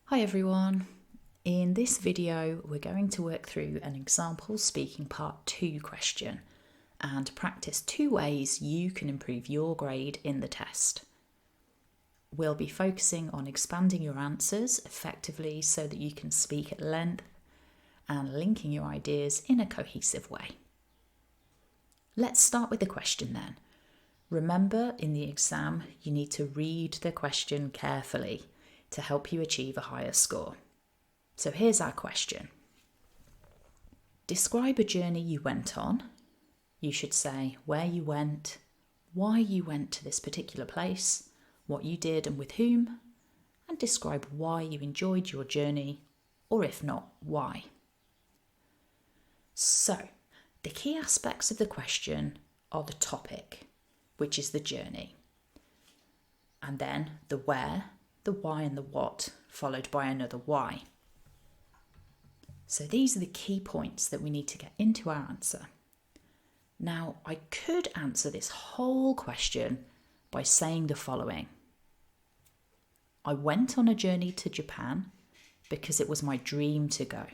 Hi everyone. In this video, we're going to work through an example speaking part 2 question and practice 2 ways you can improve your grade in the test. We'll be focusing on expanding your answers effectively so that you can speak at length and linking your ideas in a cohesive way. Let's start with the question then. Remember, in the exam, you need to read the question carefully to help you achieve a higher score. So here's our question. Describe a journey you went on. You should say where you went, why you went to this particular place, what you did and with whom, and describe why you enjoyed your journey, or if not, why. So, the key aspects of the question are the topic, which is the journey, and then the where, the why and the what, followed by another why. So these are the key points that we need to get into our answer. Now, I could answer this whole question by saying the following. I went on a journey to Japan because it was my dream to go.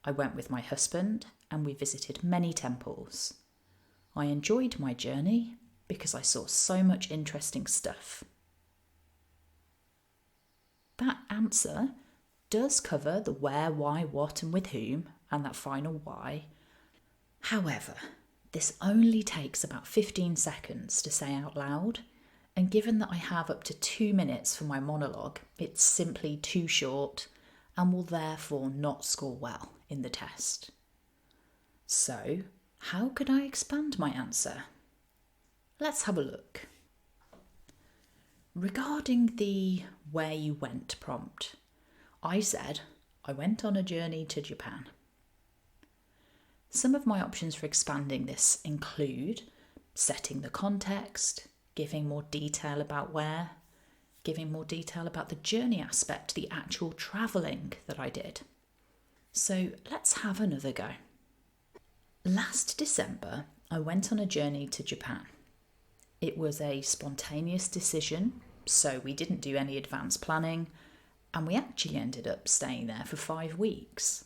I went with my husband and we visited many temples. I enjoyed my journey because I saw so much interesting stuff. That answer does cover the where, why, what and with whom and that final why. However, this only takes about 15 seconds to say out loud, and given that I have up to 2 minutes for my monologue, it's simply too short and will therefore not score well in the test. So, how could I expand my answer? Let's have a look. Regarding the where you went prompt, I said I went on a journey to Japan. Some of my options for expanding this include setting the context, giving more detail about where, giving more detail about the journey aspect, the actual travelling that I did. So let's have another go. Last December, I went on a journey to Japan. It was a spontaneous decision, so we didn't do any advanced planning, and we actually ended up staying there for 5 weeks.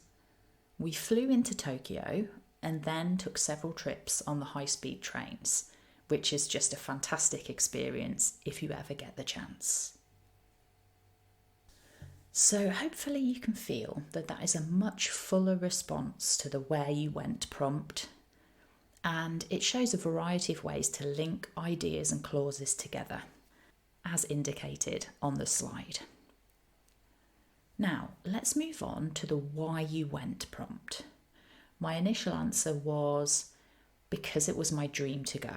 We flew into Tokyo and then took several trips on the high-speed trains, which is just a fantastic experience if you ever get the chance. So hopefully you can feel that that is a much fuller response to the where you went prompt, and it shows a variety of ways to link ideas and clauses together, as indicated on the slide. Now, let's move on to the why you went prompt. My initial answer was because it was my dream to go,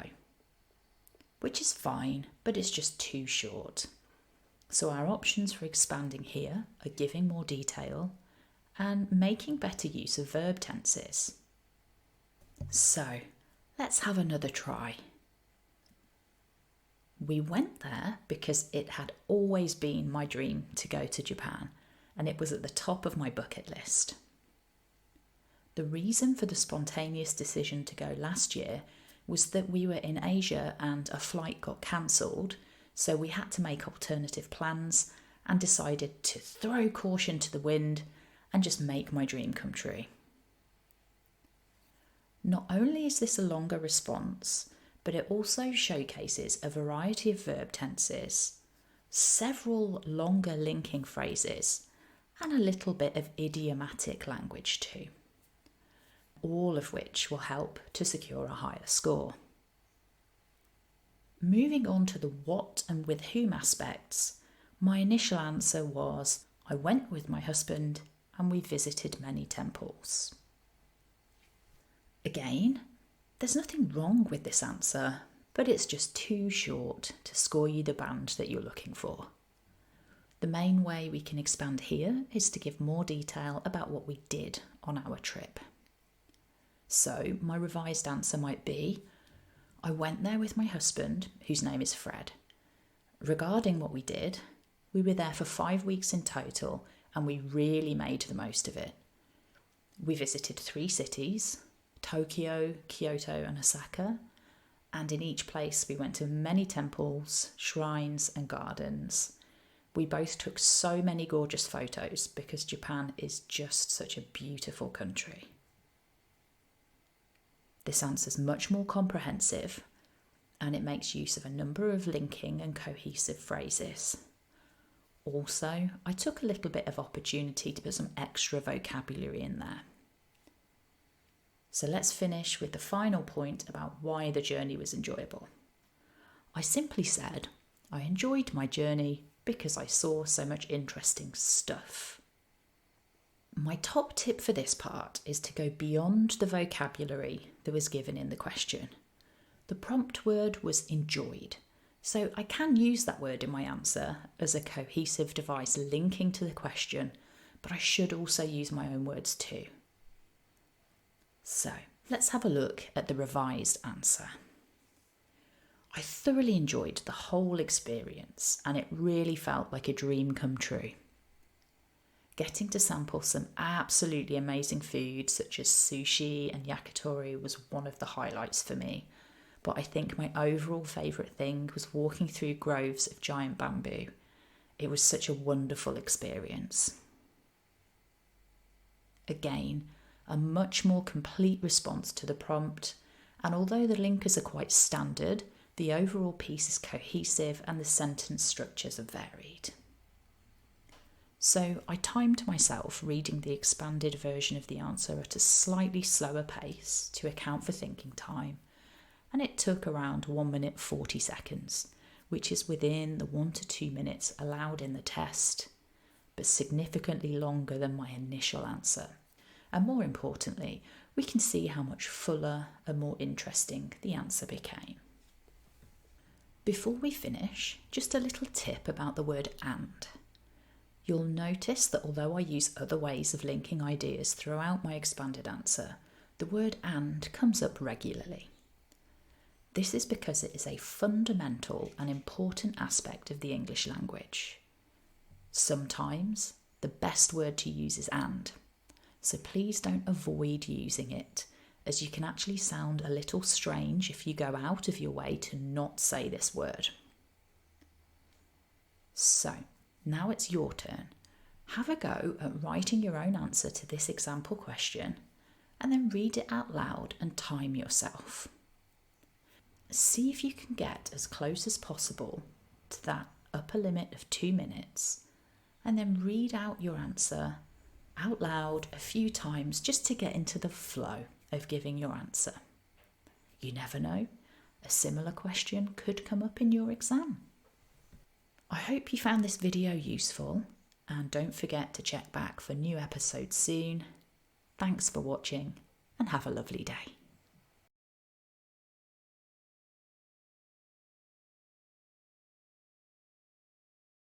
which is fine, but it's just too short. So our options for expanding here are giving more detail and making better use of verb tenses. So, let's have another try. We went there because it had always been my dream to go to Japan, and it was at the top of my bucket list. The reason for the spontaneous decision to go last year was that we were in Asia and a flight got cancelled, so we had to make alternative plans and decided to throw caution to the wind and just make my dream come true. Not only is this a longer response, but it also showcases a variety of verb tenses, several longer linking phrases, and a little bit of idiomatic language too, all of which will help to secure a higher score. Moving on to the what and with whom aspects, my initial answer was I went with my husband and we visited many temples. Again, there's nothing wrong with this answer, but it's just too short to score you the band that you're looking for. The main way we can expand here is to give more detail about what we did on our trip. So my revised answer might be, I went there with my husband, whose name is Fred. Regarding what we did, we were there for 5 weeks in total and we really made the most of it. We visited 3 cities, Tokyo, Kyoto and Osaka, and in each place we went to many temples, shrines and gardens. We both took so many gorgeous photos because Japan is just such a beautiful country. This answer's much more comprehensive and it makes use of a number of linking and cohesive phrases. Also, I took a little bit of opportunity to put some extra vocabulary in there. So let's finish with the final point about why the journey was enjoyable. I simply said, I enjoyed my journey because I saw so much interesting stuff. My top tip for this part is to go beyond the vocabulary that was given in the question. The prompt word was enjoyed, so I can use that word in my answer as a cohesive device linking to the question, but I should also use my own words too. So let's have a look at the revised answer. I thoroughly enjoyed the whole experience and it really felt like a dream come true. Getting to sample some absolutely amazing food such as sushi and yakitori was one of the highlights for me, but I think my overall favourite thing was walking through groves of giant bamboo. It was such a wonderful experience. Again, a much more complete response to the prompt, and although the linkers are quite standard, the overall piece is cohesive and the sentence structures are varied. So I timed myself reading the expanded version of the answer at a slightly slower pace to account for thinking time, and it took around 1 minute 40 seconds, which is within the 1 to 2 minutes allowed in the test, but significantly longer than my initial answer. And more importantly, we can see how much fuller and more interesting the answer became. Before we finish, just a little tip about the word and. You'll notice that although I use other ways of linking ideas throughout my expanded answer, the word and comes up regularly. This is because it is a fundamental and important aspect of the English language. Sometimes the best word to use is and, so please don't avoid using it, as you can actually sound a little strange if you go out of your way to not say this word. So, now it's your turn. Have a go at writing your own answer to this example question and then read it out loud and time yourself. See if you can get as close as possible to that upper limit of 2 minutes and then read out your answer out loud a few times just to get into the flow of giving your answer. You never know, a similar question could come up in your exam. I hope you found this video useful and don't forget to check back for new episodes soon. Thanks for watching and have a lovely day.